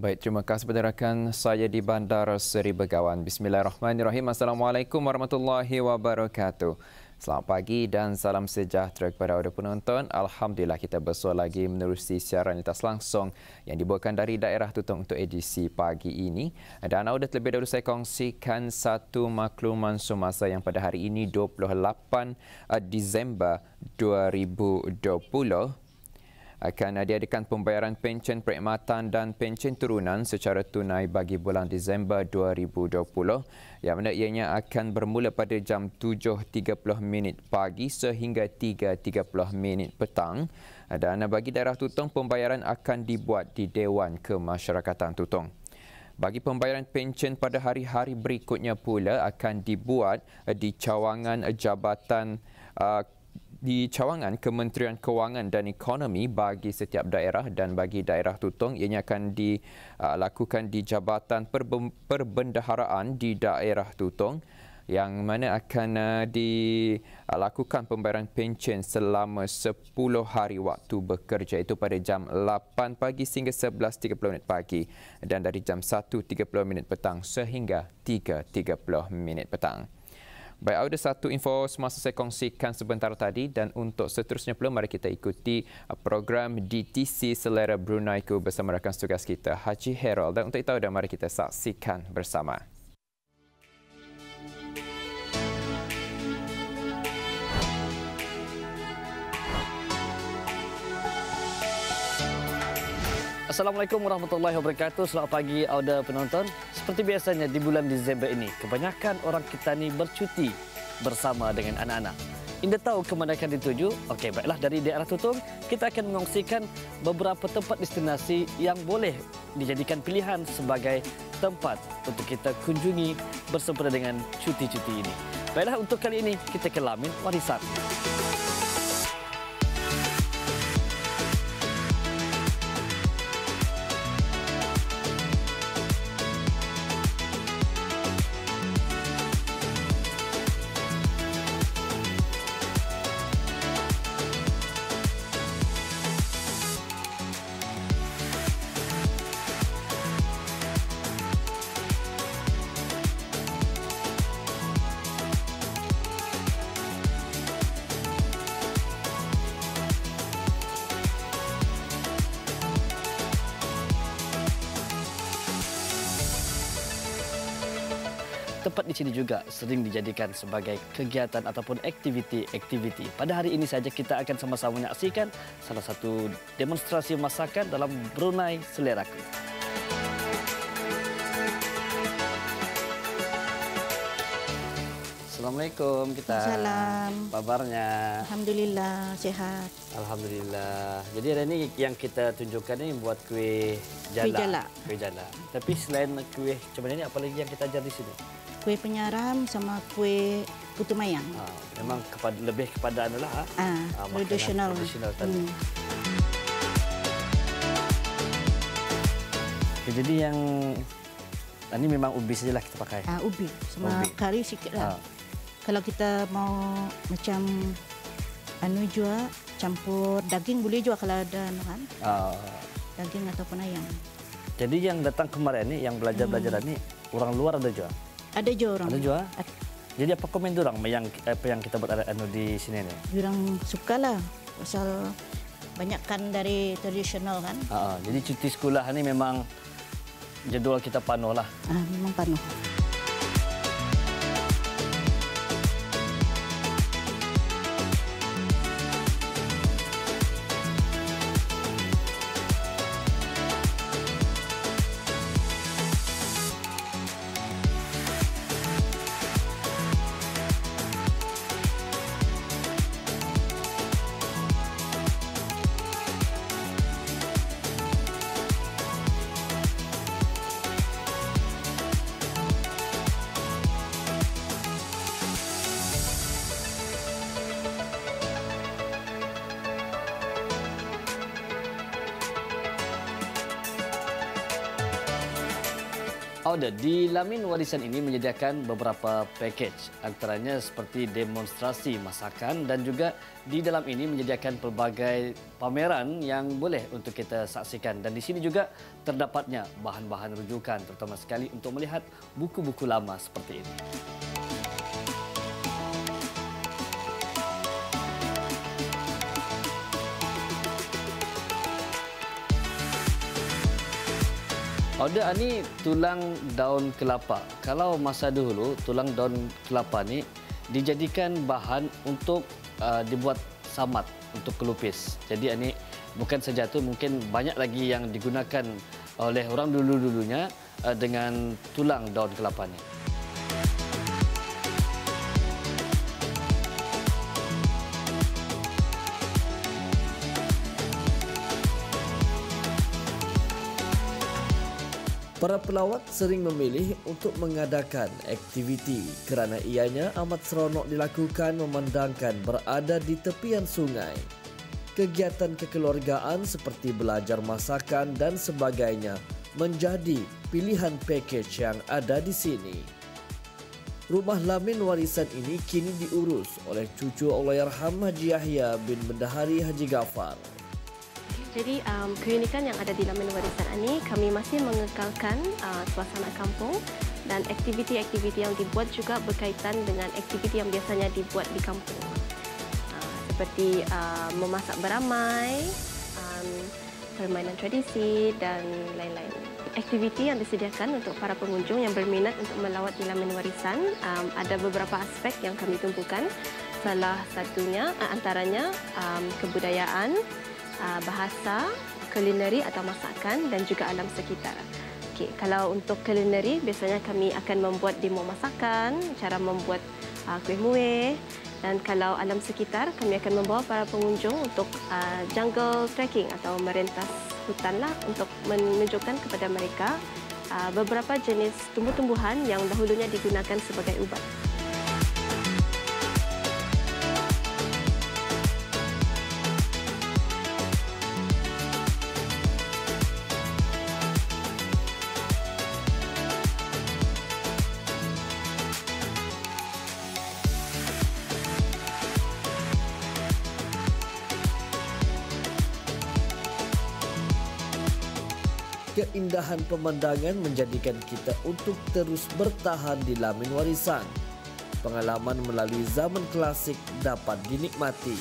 Baik, terima kasih kepada rakan saya di Bandar Seri Begawan. Bismillahirrahmanirrahim. Assalamualaikum warahmatullahi wabarakatuh. Selamat pagi dan salam sejahtera kepada audio penonton. Alhamdulillah kita bersua lagi menerusi siaran lintas langsung yang dibawakan dari daerah Tutong untuk edisi pagi ini. Dan audio terlebih dahulu saya kongsikan satu makluman semasa yang pada hari ini 28 Disember 2020 akan diadakan pembayaran pencen perkhidmatan dan pencen turunan secara tunai bagi bulan Disember 2020 yang mana ianya akan bermula pada jam 7.30 pagi sehingga 3.30 petang. Dan bagi daerah Tutong, pembayaran akan dibuat di Dewan Kemasyarakatan Tutong. Bagi pembayaran pencen pada hari-hari berikutnya pula akan dibuat di cawangan jabatan di cawangan Kementerian Kewangan dan Ekonomi bagi setiap daerah, dan bagi daerah Tutong ianya akan dilakukan di Jabatan Perbendaharaan di daerah Tutong yang mana akan dilakukan pembayaran pencen selama 10 hari waktu bekerja, itu pada jam 8 pagi sehingga 11.30 pagi dan dari jam 1.30 petang sehingga 3.30 petang. Baik, ada satu info semasa saya kongsikan sebentar tadi, dan untuk seterusnya pula mari kita ikuti program DTC Selera Bruneiku bersama rakan tugas kita Haji Herol, dan untuk itu mari kita saksikan bersama. Assalamualaikum warahmatullahi wabarakatuh. Selamat pagi audio penonton. Seperti biasanya di bulan Disember ini, kebanyakan orang kita ni bercuti bersama dengan anak-anak. Anda tahu ke mana akan dituju? Okey, baiklah, dari daerah Tutong kita akan mengongsikan beberapa tempat destinasi yang boleh dijadikan pilihan sebagai tempat untuk kita kunjungi bersempena dengan cuti-cuti ini. Baiklah, untuk kali ini kita ke Lamin Warisan. Tempat di sini juga sering dijadikan sebagai kegiatan ataupun aktiviti. Pada hari ini saja kita akan sama-sama menyaksikan salah satu demonstrasi masakan dalam Brunei Seleraku. Assalamualaikum kita. Salam. Kabarnya? Alhamdulillah sehat. Alhamdulillah. Jadi hari ini yang kita tunjukkan ini buat kuih jala. Kuih jala. Tapi selain kuih macam ini, apa lagi yang kita ajar di sini? Kue penyaram sama kue putu mayang. Memang lebih kepada anulah. Tradisional. Tadi. Okay, jadi yang ini memang ubi sajalah kita pakai. Ubi sama ubi. Kari sikit lah. Kalau kita mau macam anu juga campur daging boleh juga kalau ada kan. Daging ataupun ayam. Jadi yang datang kemarin ni, yang belajar ini orang luar ada juga. Ada juga orang. Ada juga. Jadi apa komen orang yang apa yang kita buat anu di sini ni? Orang sukalah pasal banyakkan dari tradisional kan. Jadi cuti sekolah ni memang jadual kita penuh lah. Memang penuh. Auda, di Lamin Warisan ini menyediakan beberapa package, antaranya seperti demonstrasi masakan dan juga di dalam ini menyediakan pelbagai pameran yang boleh untuk kita saksikan. Dan di sini juga terdapatnya bahan-bahan rujukan, terutama sekali untuk melihat buku-buku lama seperti ini. Auda, ini tulang daun kelapa. Kalau masa dahulu, tulang daun kelapa ni dijadikan bahan untuk dibuat samat, untuk kelupis. Jadi ini bukan saja itu, mungkin banyak lagi yang digunakan oleh orang dulu-dulunya dengan tulang daun kelapa ni. Para pelawat sering memilih untuk mengadakan aktiviti kerana ianya amat seronok dilakukan memandangkan berada di tepian sungai. Kegiatan kekeluargaan seperti belajar masakan dan sebagainya menjadi pilihan package yang ada di sini. Rumah Lamin Warisan ini kini diurus oleh cucu Allahyarham Haji Yahya bin Bendahari Haji Ghaffar. Jadi keunikan yang ada di Lamin Warisan ini, kami masih mengekalkan suasana kampung dan aktiviti-aktiviti yang dibuat juga berkaitan dengan aktiviti yang biasanya dibuat di kampung. Seperti memasak beramai, permainan tradisi dan lain-lain. Aktiviti yang disediakan untuk para pengunjung yang berminat untuk melawat di Lamin Warisan, ada beberapa aspek yang kami tumpukan. Salah satunya antaranya kebudayaan, bahasa, kulineri atau masakan dan juga alam sekitar. Okey, kalau untuk kulineri, biasanya kami akan membuat demo masakan, cara membuat kuih muih, dan kalau alam sekitar, kami akan membawa para pengunjung untuk jungle trekking atau merentas hutanlah untuk menunjukkan kepada mereka beberapa jenis tumbuh-tumbuhan yang dahulunya digunakan sebagai ubat. Keindahan pemandangan menjadikan kita untuk terus bertahan di Lamin Warisan. Pengalaman melalui zaman klasik dapat dinikmati.